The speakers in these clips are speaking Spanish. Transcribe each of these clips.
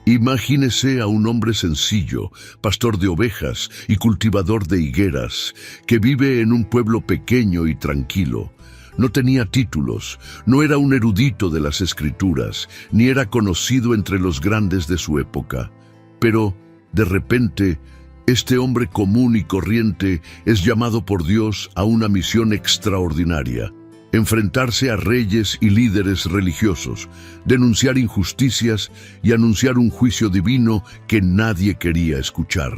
Imagínese a un hombre sencillo, pastor de ovejas y cultivador de higueras, que vive en un pueblo pequeño y tranquilo. No tenía títulos, no era un erudito de las Escrituras, ni era conocido entre los grandes de su época. Pero, de repente, este hombre común y corriente es llamado por Dios a una misión extraordinaria: enfrentarse a reyes y líderes religiosos, denunciar injusticias y anunciar un juicio divino que nadie quería escuchar.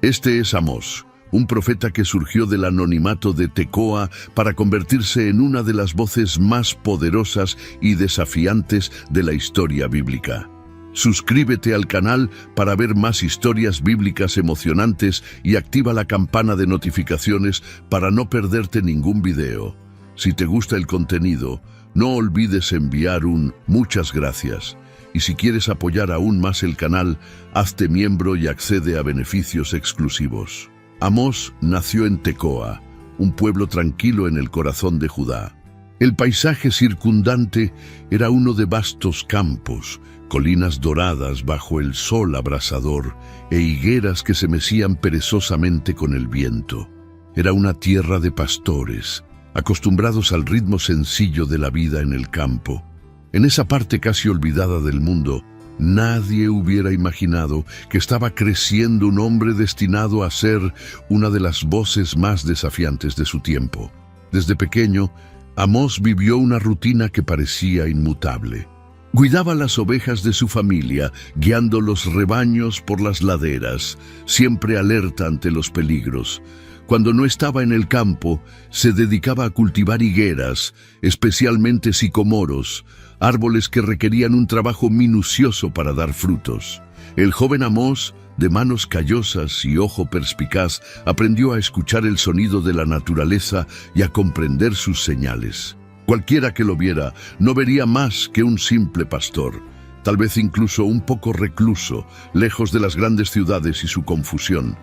Este es Amós, un profeta que surgió del anonimato de Tecoa para convertirse en una de las voces más poderosas y desafiantes de la historia bíblica. Suscríbete al canal para ver más historias bíblicas emocionantes y activa la campana de notificaciones para no perderte ningún video. Si te gusta el contenido, no olvides enviar un muchas gracias. Y si quieres apoyar aún más el canal, hazte miembro y accede a beneficios exclusivos. Amós nació en Tecoa, un pueblo tranquilo en el corazón de Judá. El paisaje circundante era uno de vastos campos, colinas doradas bajo el sol abrasador e higueras que se mecían perezosamente con el viento. Era una tierra de pastores, acostumbrados al ritmo sencillo de la vida en el campo. En esa parte casi olvidada del mundo, nadie hubiera imaginado que estaba creciendo un hombre destinado a ser una de las voces más desafiantes de su tiempo. Desde pequeño, Amós vivió una rutina que parecía inmutable. Cuidaba las ovejas de su familia, guiando los rebaños por las laderas, siempre alerta ante los peligros. Cuando no estaba en el campo, se dedicaba a cultivar higueras, especialmente sicomoros, árboles que requerían un trabajo minucioso para dar frutos. El joven Amós, de manos callosas y ojo perspicaz, aprendió a escuchar el sonido de la naturaleza y a comprender sus señales. Cualquiera que lo viera no vería más que un simple pastor, tal vez incluso un poco recluso, lejos de las grandes ciudades y su confusión.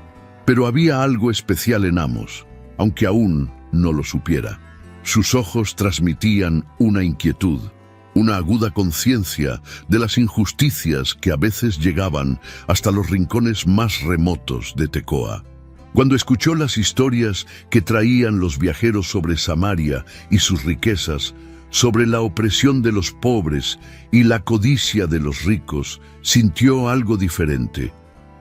Pero había algo especial en Amós, aunque aún no lo supiera. Sus ojos transmitían una inquietud, una aguda conciencia de las injusticias que a veces llegaban hasta los rincones más remotos de Tecoa. Cuando escuchó las historias que traían los viajeros sobre Samaria y sus riquezas, sobre la opresión de los pobres y la codicia de los ricos, sintió algo diferente,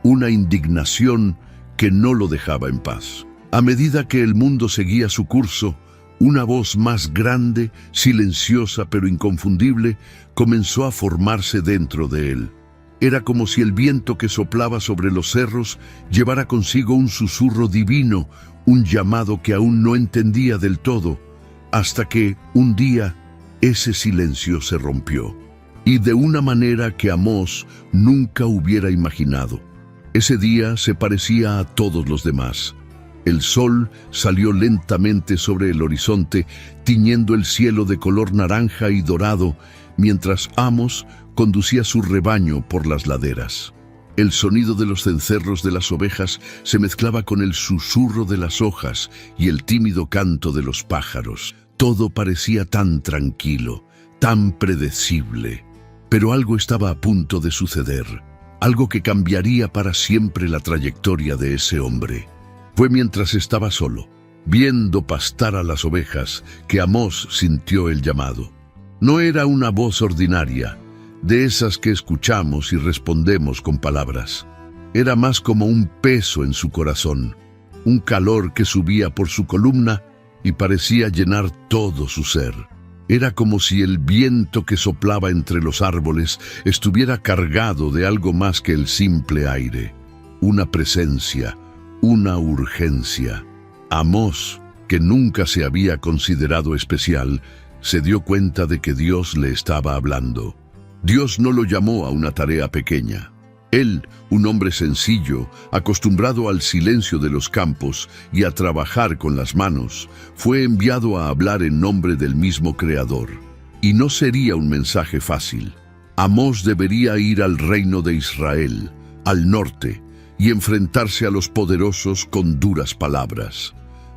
una indignación que no lo dejaba en paz. A medida que el mundo seguía su curso, una voz más grande, silenciosa pero inconfundible, comenzó a formarse dentro de él. Era como si el viento que soplaba sobre los cerros llevara consigo un susurro divino, un llamado que aún no entendía del todo, hasta que, un día, ese silencio se rompió. Y de una manera que Amós nunca hubiera imaginado. Ese día se parecía a todos los demás. El sol salió lentamente sobre el horizonte, tiñendo el cielo de color naranja y dorado, mientras Amós conducía su rebaño por las laderas. El sonido de los cencerros de las ovejas se mezclaba con el susurro de las hojas y el tímido canto de los pájaros. Todo parecía tan tranquilo, tan predecible. Pero algo estaba a punto de suceder, algo que cambiaría para siempre la trayectoria de ese hombre. Fue mientras estaba solo, viendo pastar a las ovejas, que Amós sintió el llamado. No era una voz ordinaria, de esas que escuchamos y respondemos con palabras. Era más como un peso en su corazón, un calor que subía por su columna y parecía llenar todo su ser. Era como si el viento que soplaba entre los árboles estuviera cargado de algo más que el simple aire, una presencia, una urgencia. Amós, que nunca se había considerado especial, se dio cuenta de que Dios le estaba hablando. Dios no lo llamó a una tarea pequeña. Él, un hombre sencillo, acostumbrado al silencio de los campos y a trabajar con las manos, fue enviado a hablar en nombre del mismo Creador. Y no sería un mensaje fácil. Amós debería ir al reino de Israel, al norte, y enfrentarse a los poderosos con duras palabras.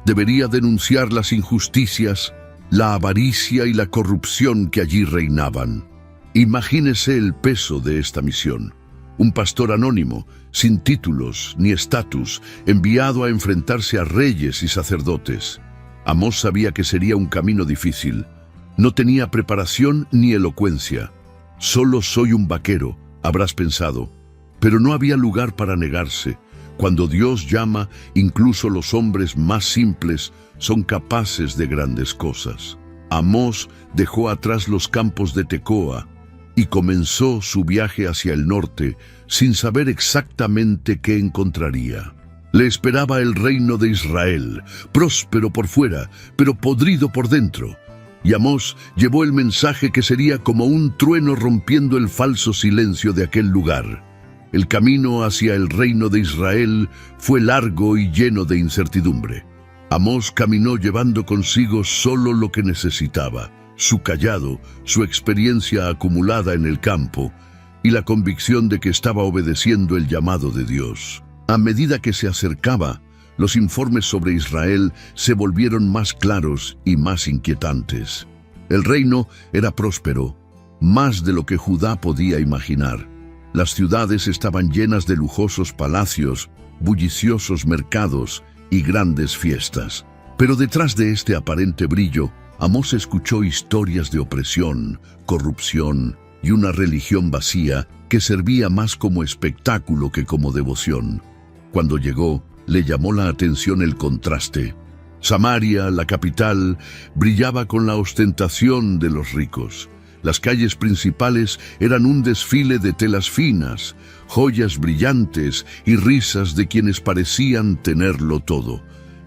Debería denunciar las injusticias, la avaricia y la corrupción que allí reinaban. Imagínese el peso de esta misión. un pastor anónimo, sin títulos ni estatus, enviado a enfrentarse a reyes y sacerdotes. Amós sabía que sería un camino difícil. No tenía preparación ni elocuencia. Solo soy un vaquero, habrás pensado. Pero no había lugar para negarse. Cuando Dios llama, incluso los hombres más simples son capaces de grandes cosas. Amós dejó atrás los campos de Tecoa y comenzó su viaje hacia el norte sin saber exactamente qué encontraría. Le esperaba el reino de Israel, próspero por fuera, pero podrido por dentro. Y Amós llevó el mensaje que sería como un trueno rompiendo el falso silencio de aquel lugar. El camino hacia el reino de Israel fue largo y lleno de incertidumbre. Amós caminó llevando consigo solo lo que necesitaba: su cayado, su experiencia acumulada en el campo y la convicción de que estaba obedeciendo el llamado de Dios. A medida que se acercaba, los informes sobre Israel se volvieron más claros y más inquietantes. El reino era próspero, más de lo que Judá podía imaginar. Las ciudades estaban llenas de lujosos palacios, bulliciosos mercados y grandes fiestas. Pero detrás de este aparente brillo, Amós escuchó historias de opresión, corrupción y una religión vacía que servía más como espectáculo que como devoción. Cuando llegó, le llamó la atención el contraste. Samaria, la capital, brillaba con la ostentación de los ricos. Las calles principales eran un desfile de telas finas, joyas brillantes y risas de quienes parecían tenerlo todo.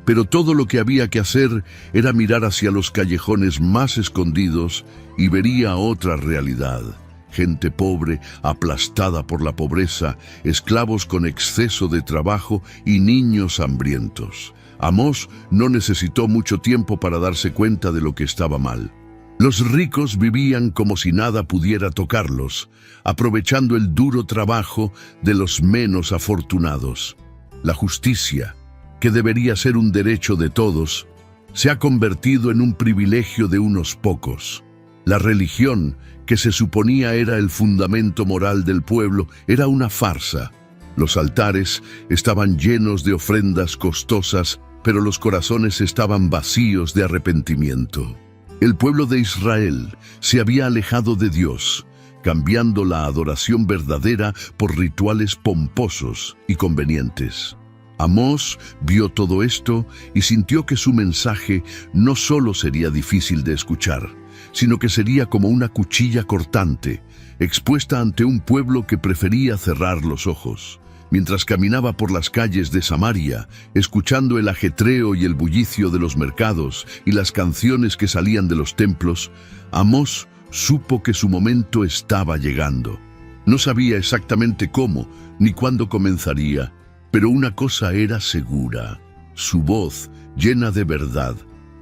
Pero todo lo que había que hacer era mirar hacia los callejones más escondidos y vería otra realidad. Gente pobre, aplastada por la pobreza, esclavos con exceso de trabajo y niños hambrientos. Amós no necesitó mucho tiempo para darse cuenta de lo que estaba mal. Los ricos vivían como si nada pudiera tocarlos, aprovechando el duro trabajo de los menos afortunados. La justicia, que debería ser un derecho de todos, se ha convertido en un privilegio de unos pocos. La religión, que se suponía era el fundamento moral del pueblo, era una farsa. Los altares estaban llenos de ofrendas costosas, pero los corazones estaban vacíos de arrepentimiento. El pueblo de Israel se había alejado de Dios, cambiando la adoración verdadera por rituales pomposos y convenientes. Amós vio todo esto y sintió que su mensaje no solo sería difícil de escuchar, sino que sería como una cuchilla cortante, expuesta ante un pueblo que prefería cerrar los ojos. Mientras caminaba por las calles de Samaria, escuchando el ajetreo y el bullicio de los mercados y las canciones que salían de los templos, Amós supo que su momento estaba llegando. No sabía exactamente cómo ni cuándo comenzaría, pero una cosa era segura: su voz, llena de verdad,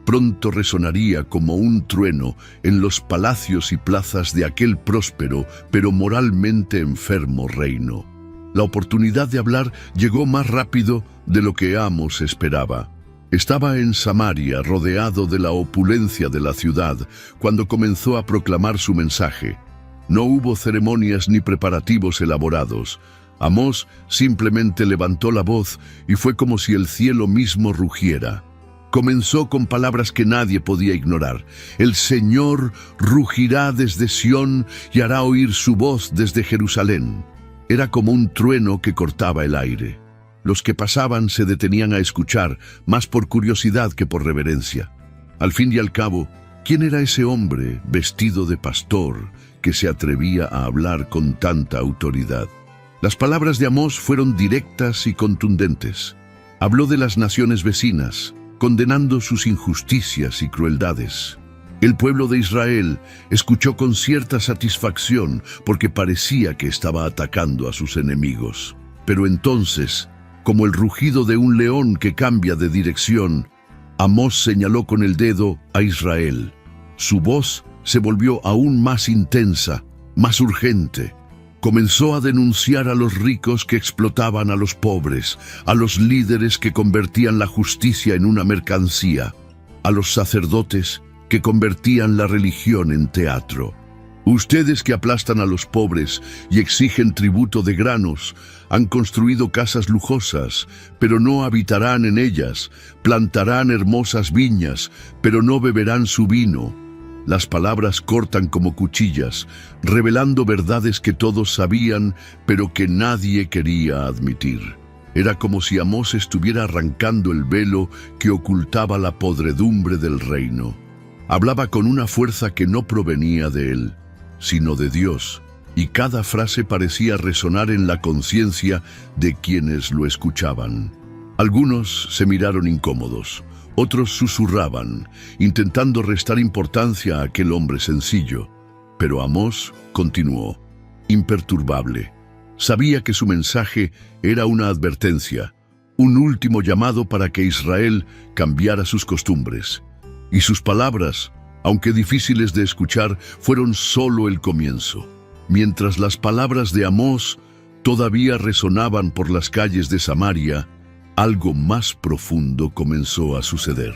pronto resonaría como un trueno en los palacios y plazas de aquel próspero pero moralmente enfermo reino. La oportunidad de hablar llegó más rápido de lo que Amós esperaba. Estaba en Samaria, rodeado de la opulencia de la ciudad, cuando comenzó a proclamar su mensaje. No hubo ceremonias ni preparativos elaborados. Amós simplemente levantó la voz y fue como si el cielo mismo rugiera. Comenzó con palabras que nadie podía ignorar. El Señor rugirá desde Sión y hará oír su voz desde Jerusalén. Era como un trueno que cortaba el aire. Los que pasaban se detenían a escuchar, más por curiosidad que por reverencia. Al fin y al cabo, ¿quién era ese hombre vestido de pastor que se atrevía a hablar con tanta autoridad? Las palabras de Amós fueron directas y contundentes. Habló de las naciones vecinas, condenando sus injusticias y crueldades. El pueblo de Israel escuchó con cierta satisfacción porque parecía que estaba atacando a sus enemigos. Pero entonces, como el rugido de un león que cambia de dirección, Amós señaló con el dedo a Israel. Su voz se volvió aún más intensa, más urgente. Comenzó a denunciar a los ricos que explotaban a los pobres, a los líderes que convertían la justicia en una mercancía, a los sacerdotes que convertían la religión en teatro. Ustedes que aplastan a los pobres y exigen tributo de granos, han construido casas lujosas, pero no habitarán en ellas, plantarán hermosas viñas, pero no beberán su vino. Las palabras cortan como cuchillas, revelando verdades que todos sabían, pero que nadie quería admitir. Era como si Amós estuviera arrancando el velo que ocultaba la podredumbre del reino. Hablaba con una fuerza que no provenía de él, sino de Dios, y cada frase parecía resonar en la conciencia de quienes lo escuchaban. Algunos se miraron incómodos, otros susurraban, intentando restar importancia a aquel hombre sencillo. Pero Amós continuó, imperturbable. Sabía que su mensaje era una advertencia, un último llamado para que Israel cambiara sus costumbres. Y sus palabras, aunque difíciles de escuchar, fueron solo el comienzo. Mientras las palabras de Amós todavía resonaban por las calles de Samaria, algo más profundo comenzó a suceder.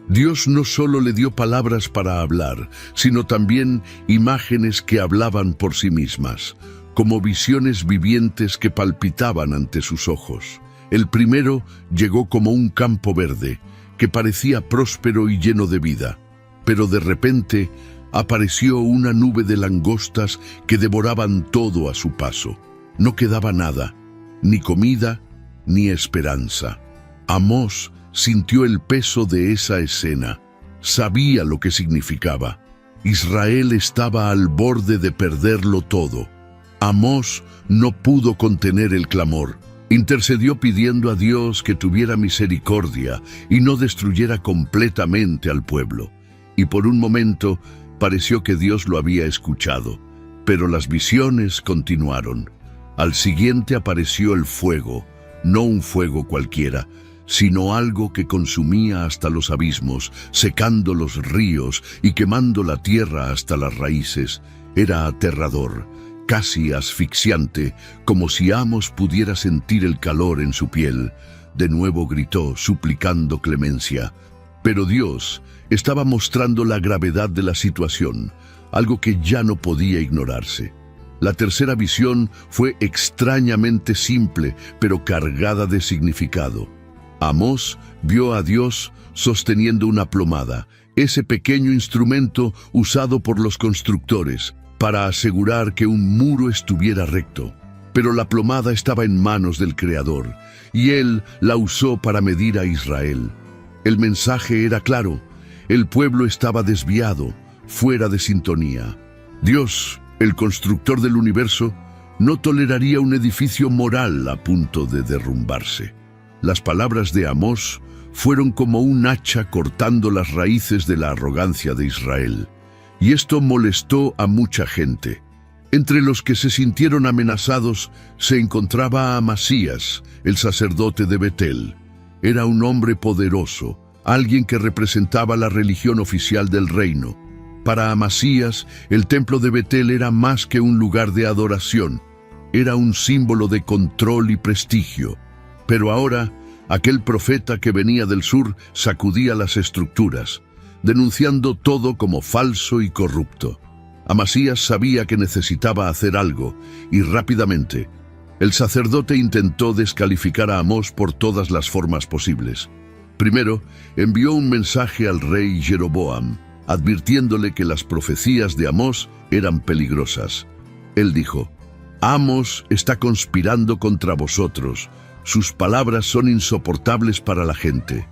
Dios no solo le dio palabras para hablar, sino también imágenes que hablaban por sí mismas, como visiones vivientes que palpitaban ante sus ojos. El primero llegó como un campo verde, que parecía próspero y lleno de vida. Pero de repente apareció una nube de langostas que devoraban todo a su paso. No quedaba nada, ni comida, ni esperanza. Amós sintió el peso de esa escena. Sabía lo que significaba. Israel estaba al borde de perderlo todo. Amós no pudo contener el clamor. Intercedió pidiendo a Dios que tuviera misericordia y no destruyera completamente al pueblo. Y por un momento pareció que Dios lo había escuchado, pero las visiones continuaron. Al siguiente apareció el fuego, no un fuego cualquiera, sino algo que consumía hasta los abismos, secando los ríos y quemando la tierra hasta las raíces. Era aterrador, casi asfixiante, como si Amós pudiera sentir el calor en su piel. De nuevo gritó, suplicando clemencia. Pero Dios estaba mostrando la gravedad de la situación, algo que ya no podía ignorarse. La tercera visión fue extrañamente simple, pero cargada de significado. Amós vio a Dios sosteniendo una plomada, ese pequeño instrumento usado por los constructores para asegurar que un muro estuviera recto. Pero la plomada estaba en manos del Creador, y Él la usó para medir a Israel. El mensaje era claro: el pueblo estaba desviado, fuera de sintonía. Dios, el constructor del universo, no toleraría un edificio moral a punto de derrumbarse. Las palabras de Amós fueron como un hacha cortando las raíces de la arrogancia de Israel. Y esto molestó a mucha gente. Entre los que se sintieron amenazados se encontraba Amasías, el sacerdote de Betel. Era un hombre poderoso, alguien que representaba la religión oficial del reino. Para Amasías, el templo de Betel era más que un lugar de adoración. Era un símbolo de control y prestigio. Pero ahora, aquel profeta que venía del sur sacudía las estructuras, denunciando todo como falso y corrupto. Amasías sabía que necesitaba hacer algo, y rápidamente. El sacerdote intentó descalificar a Amós por todas las formas posibles. Primero, envió un mensaje al rey Jeroboam, advirtiéndole que las profecías de Amós eran peligrosas. Él dijo: Amós está conspirando contra vosotros. Sus palabras son insoportables para la gente.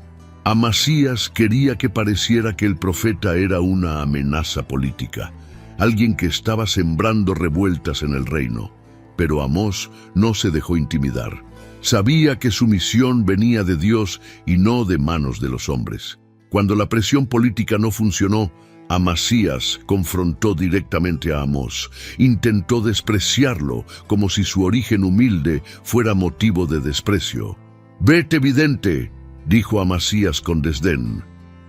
Amasías quería que pareciera que el profeta era una amenaza política, alguien que estaba sembrando revueltas en el reino. Pero Amós no se dejó intimidar. Sabía que su misión venía de Dios y no de manos de los hombres. Cuando la presión política no funcionó, Amasías confrontó directamente a Amós. Intentó despreciarlo, como si su origen humilde fuera motivo de desprecio. «Vete, vidente», dijo Amasías con desdén.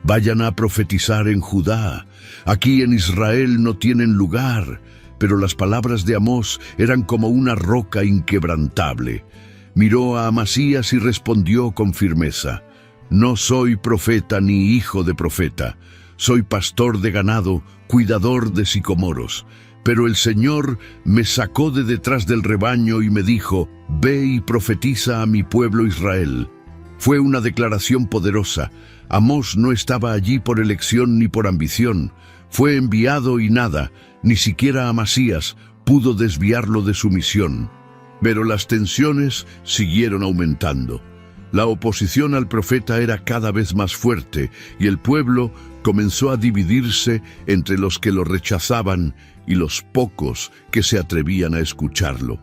«Vayan a profetizar en Judá. Aquí en Israel no tienen lugar». Pero las palabras de Amós eran como una roca inquebrantable. Miró a Amasías y respondió con firmeza: «No soy profeta ni hijo de profeta. Soy pastor de ganado, cuidador de sicomoros. Pero el Señor me sacó de detrás del rebaño y me dijo: «Ve y profetiza a mi pueblo Israel». Fue una declaración poderosa. Amós no estaba allí por elección ni por ambición. Fue enviado y nada, ni siquiera Amasías, pudo desviarlo de su misión. Pero las tensiones siguieron aumentando. La oposición al profeta era cada vez más fuerte y el pueblo comenzó a dividirse entre los que lo rechazaban y los pocos que se atrevían a escucharlo.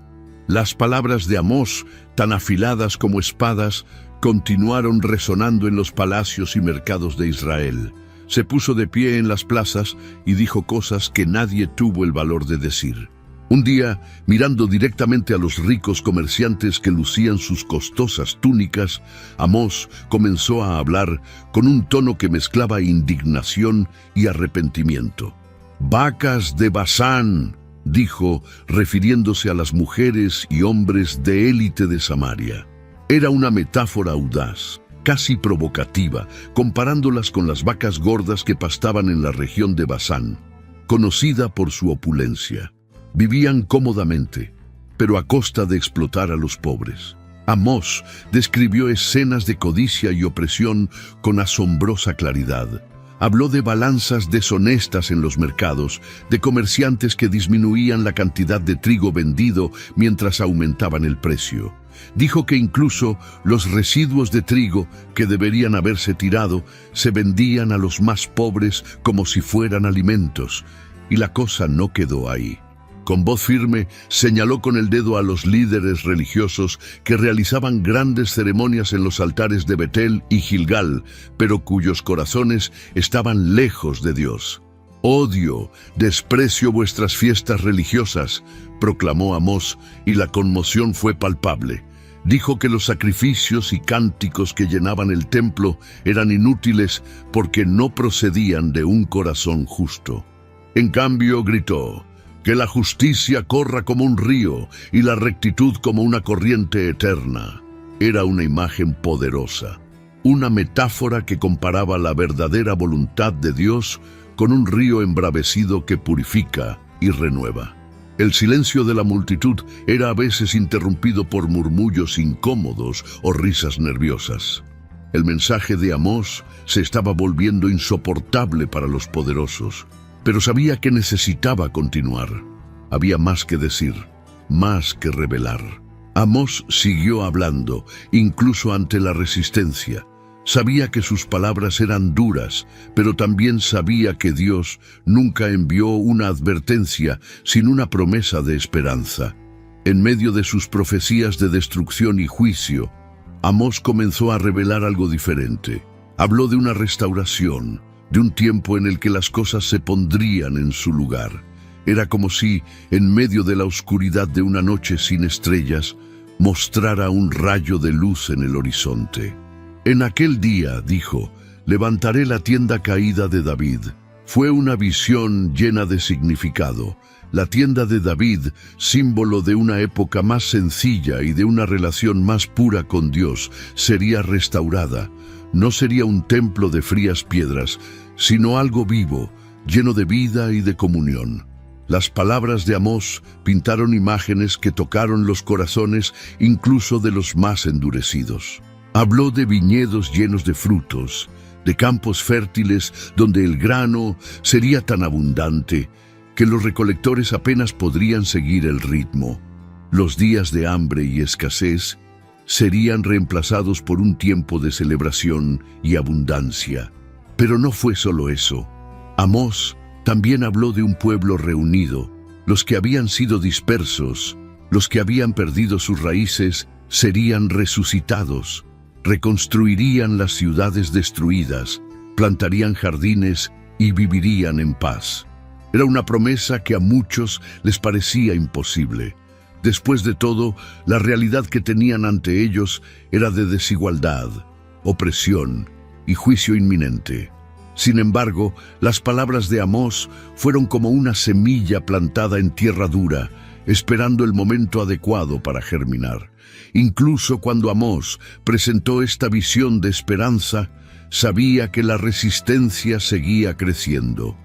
Las palabras de Amós, tan afiladas como espadas, continuaron resonando en los palacios y mercados de Israel. Se puso de pie en las plazas y dijo cosas que nadie tuvo el valor de decir. Un día, mirando directamente a los ricos comerciantes que lucían sus costosas túnicas, Amós comenzó a hablar con un tono que mezclaba indignación y arrepentimiento. «Vacas de Basán», dijo, refiriéndose a las mujeres y hombres de élite de Samaria. Era una metáfora audaz, casi provocativa, comparándolas con las vacas gordas que pastaban en la región de Basán, conocida por su opulencia. Vivían cómodamente, pero a costa de explotar a los pobres. Amós describió escenas de codicia y opresión con asombrosa claridad. Habló de balanzas deshonestas en los mercados, de comerciantes que disminuían la cantidad de trigo vendido mientras aumentaban el precio. Dijo que incluso los residuos de trigo que deberían haberse tirado se vendían a los más pobres como si fueran alimentos. Y la cosa no quedó ahí. Con voz firme, señaló con el dedo a los líderes religiosos que realizaban grandes ceremonias en los altares de Betel y Gilgal, pero cuyos corazones estaban lejos de Dios. «Odio, desprecio vuestras fiestas religiosas», proclamó Amós, y la conmoción fue palpable. Dijo que los sacrificios y cánticos que llenaban el templo eran inútiles porque no procedían de un corazón justo. En cambio, gritó: «Que la justicia corra como un río y la rectitud como una corriente eterna». Era una imagen poderosa, una metáfora que comparaba la verdadera voluntad de Dios con un río embravecido que purifica y renueva. El silencio de la multitud era a veces interrumpido por murmullos incómodos o risas nerviosas. El mensaje de Amós se estaba volviendo insoportable para los poderosos, pero sabía que necesitaba continuar. Había más que decir, más que revelar. Amós siguió hablando, incluso ante la resistencia. Sabía que sus palabras eran duras, pero también sabía que Dios nunca envió una advertencia sin una promesa de esperanza. En medio de sus profecías de destrucción y juicio, Amós comenzó a revelar algo diferente. Habló de una restauración, de un tiempo en el que las cosas se pondrían en su lugar. Era como si, en medio de la oscuridad de una noche sin estrellas, mostrara un rayo de luz en el horizonte. «En aquel día», dijo, «levantaré la tienda caída de David». Fue una visión llena de significado. La tienda de David, símbolo de una época más sencilla y de una relación más pura con Dios, sería restaurada. No sería un templo de frías piedras, sino algo vivo, lleno de vida y de comunión. Las palabras de Amós pintaron imágenes que tocaron los corazones incluso de los más endurecidos. Habló de viñedos llenos de frutos, de campos fértiles donde el grano sería tan abundante que los recolectores apenas podrían seguir el ritmo. Los días de hambre y escasez serían reemplazados por un tiempo de celebración y abundancia. Pero no fue solo eso. Amós también habló de un pueblo reunido. Los que habían sido dispersos, los que habían perdido sus raíces, serían resucitados. Reconstruirían las ciudades destruidas, plantarían jardines y vivirían en paz. Era una promesa que a muchos les parecía imposible. Después de todo, la realidad que tenían ante ellos era de desigualdad, opresión y juicio inminente. Sin embargo, las palabras de Amós fueron como una semilla plantada en tierra dura, esperando el momento adecuado para germinar. Incluso cuando Amós presentó esta visión de esperanza, sabía que la resistencia seguía creciendo.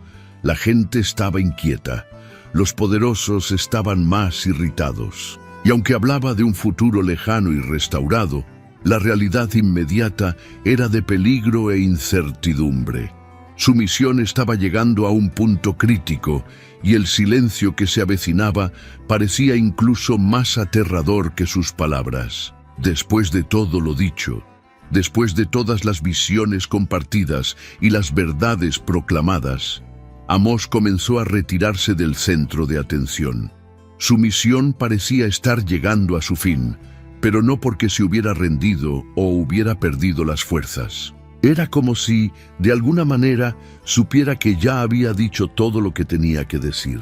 La gente estaba inquieta. los poderosos estaban más irritados. Y aunque hablaba de un futuro lejano y restaurado, la realidad inmediata era de peligro e incertidumbre. Su misión estaba llegando a un punto crítico y el silencio que se avecinaba parecía incluso más aterrador que sus palabras. Después de todo lo dicho, después de todas las visiones compartidas y las verdades proclamadas, Amós comenzó a retirarse del centro de atención. Su misión parecía estar llegando a su fin, pero no porque se hubiera rendido o hubiera perdido las fuerzas. Era como si, de alguna manera, supiera que ya había dicho todo lo que tenía que decir.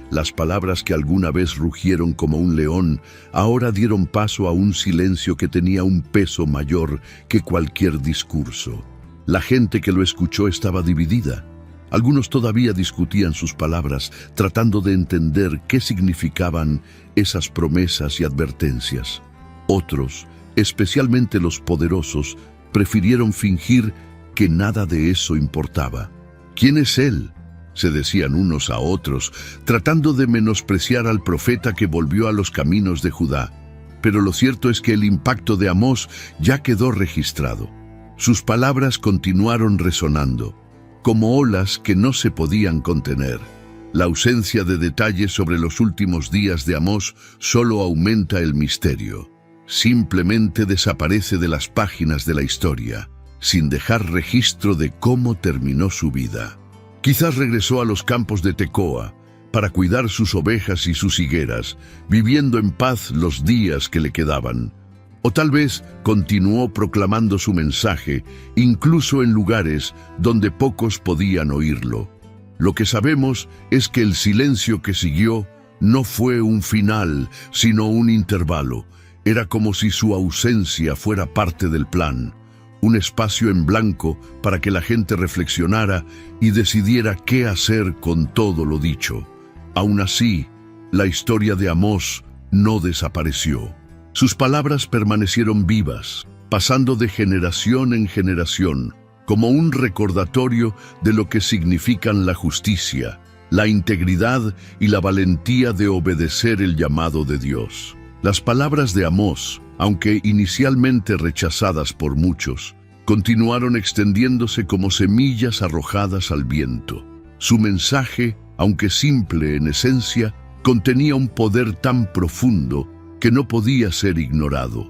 Las palabras que alguna vez rugieron como un león, ahora dieron paso a un silencio que tenía un peso mayor que cualquier discurso. La gente que lo escuchó estaba dividida. Algunos todavía discutían sus palabras, tratando de entender qué significaban esas promesas y advertencias. Otros, especialmente los poderosos, prefirieron fingir que nada de eso importaba. ¿Quién es él?, se decían unos a otros, tratando de menospreciar al profeta que volvió a los caminos de Judá. Pero lo cierto es que el impacto de Amós ya quedó registrado. Sus palabras continuaron resonando, como olas que no se podían contener. La ausencia de detalles sobre los últimos días de Amós solo aumenta el misterio. Simplemente desaparece de las páginas de la historia, sin dejar registro de cómo terminó su vida. Quizás regresó a los campos de Tecoa para cuidar sus ovejas y sus higueras, viviendo en paz los días que le quedaban. O tal vez continuó proclamando su mensaje, incluso en lugares donde pocos podían oírlo. Lo que sabemos es que el silencio que siguió no fue un final, sino un intervalo. Era como si su ausencia fuera parte del plan, un espacio en blanco para que la gente reflexionara y decidiera qué hacer con todo lo dicho. Aún así, la historia de Amós no desapareció. Sus palabras permanecieron vivas, pasando de generación en generación, como un recordatorio de lo que significan la justicia, la integridad y la valentía de obedecer el llamado de Dios. Las palabras de Amós, aunque inicialmente rechazadas por muchos, continuaron extendiéndose como semillas arrojadas al viento. Su mensaje, aunque simple en esencia, contenía un poder tan profundo que no podía ser ignorado.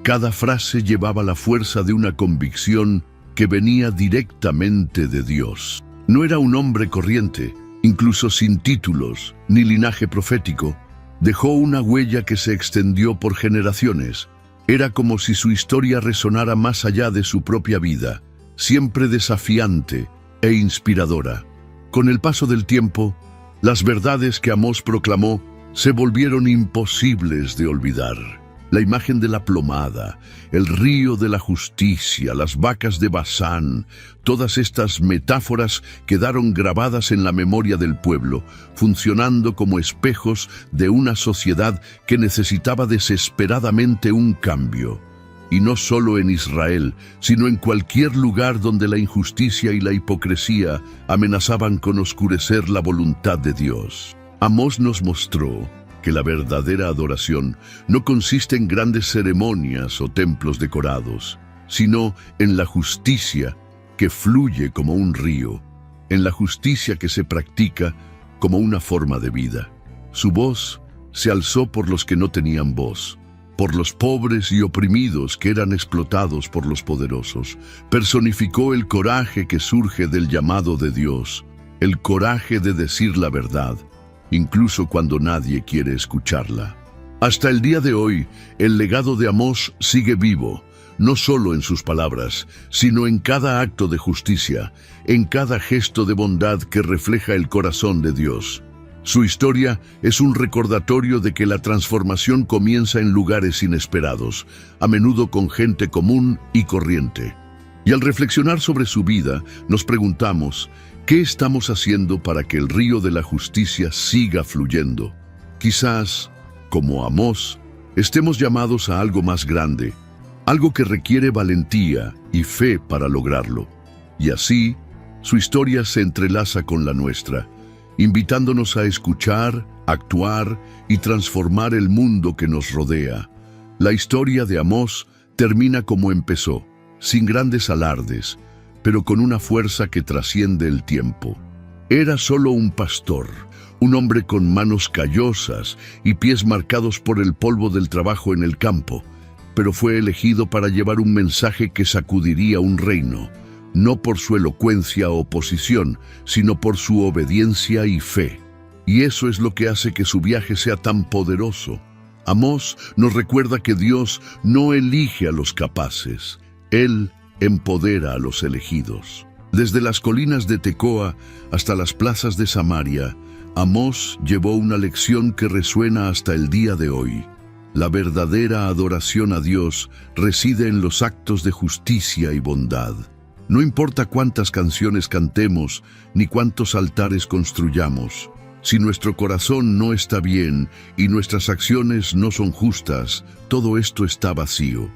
Cada frase llevaba la fuerza de una convicción que venía directamente de Dios. No era un hombre corriente, incluso sin títulos ni linaje profético. Dejó una huella que se extendió por generaciones. Era como si su historia resonara más allá de su propia vida, siempre desafiante e inspiradora. Con el paso del tiempo, las verdades que Amós proclamó se volvieron imposibles de olvidar. La imagen de la plomada, el río de la justicia, las vacas de Basán, todas estas metáforas quedaron grabadas en la memoria del pueblo, funcionando como espejos de una sociedad que necesitaba desesperadamente un cambio. Y no solo en Israel, sino en cualquier lugar donde la injusticia y la hipocresía amenazaban con oscurecer la voluntad de Dios. Amós nos mostró que la verdadera adoración no consiste en grandes ceremonias o templos decorados, sino en la justicia que fluye como un río, en la justicia que se practica como una forma de vida. Su voz se alzó por los que no tenían voz, por los pobres y oprimidos que eran explotados por los poderosos. Personificó el coraje que surge del llamado de Dios, el coraje de decir la verdad, incluso cuando nadie quiere escucharla. Hasta el día de hoy, el legado de Amós sigue vivo, no solo en sus palabras, sino en cada acto de justicia, en cada gesto de bondad que refleja el corazón de Dios. Su historia es un recordatorio de que la transformación comienza en lugares inesperados, a menudo con gente común y corriente. Y al reflexionar sobre su vida, nos preguntamos, ¿qué estamos haciendo para que el río de la justicia siga fluyendo? Quizás, como Amós, estemos llamados a algo más grande, algo que requiere valentía y fe para lograrlo. Y así, su historia se entrelaza con la nuestra, invitándonos a escuchar, actuar y transformar el mundo que nos rodea. La historia de Amós termina como empezó, sin grandes alardes, pero con una fuerza que trasciende el tiempo. Era solo un pastor, un hombre con manos callosas y pies marcados por el polvo del trabajo en el campo, pero fue elegido para llevar un mensaje que sacudiría un reino, no por su elocuencia o posición, sino por su obediencia y fe. Y eso es lo que hace que su viaje sea tan poderoso. Amós nos recuerda que Dios no elige a los capaces, Él empodera a los elegidos. Desde las colinas de Tecoa hasta las plazas de Samaria, Amós llevó una lección que resuena hasta el día de hoy. La verdadera adoración a Dios reside en los actos de justicia y bondad. No importa cuántas canciones cantemos, ni cuántos altares construyamos. Si nuestro corazón no está bien y nuestras acciones no son justas, todo esto está vacío.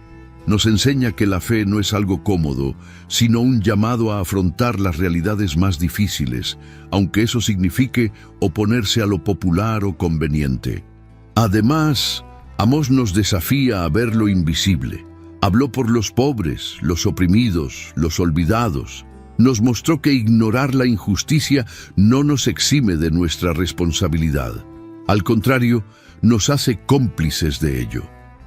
Nos enseña que la fe no es algo cómodo, sino un llamado a afrontar las realidades más difíciles, aunque eso signifique oponerse a lo popular o conveniente. Además, Amós nos desafía a ver lo invisible. Habló por los pobres, los oprimidos, los olvidados. Nos mostró que ignorar la injusticia no nos exime de nuestra responsabilidad. Al contrario, nos hace cómplices de ello.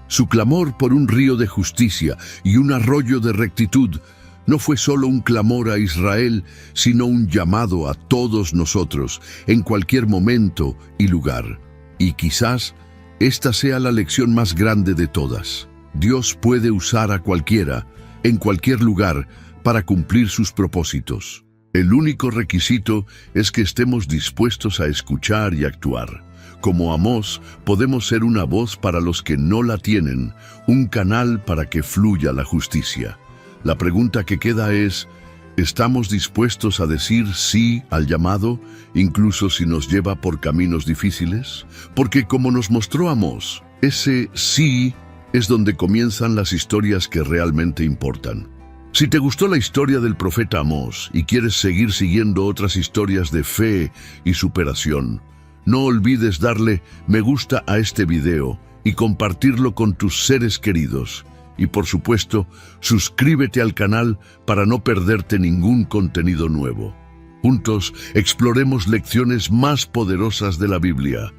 Su clamor por un río de justicia y un arroyo de rectitud no fue solo un clamor a Israel, sino un llamado a todos nosotros, en cualquier momento y lugar. Y quizás esta sea la lección más grande de todas. Dios puede usar a cualquiera, en cualquier lugar, para cumplir sus propósitos. El único requisito es que estemos dispuestos a escuchar y actuar. Como Amós, podemos ser una voz para los que no la tienen, un canal para que fluya la justicia. La pregunta que queda es, ¿estamos dispuestos a decir sí al llamado, incluso si nos lleva por caminos difíciles? Porque como nos mostró Amós, ese sí es donde comienzan las historias que realmente importan. Si te gustó la historia del profeta Amós y quieres seguir siguiendo otras historias de fe y superación, no olvides darle me gusta a este video y compartirlo con tus seres queridos. Y por supuesto, suscríbete al canal para no perderte ningún contenido nuevo. Juntos exploremos lecciones más poderosas de la Biblia.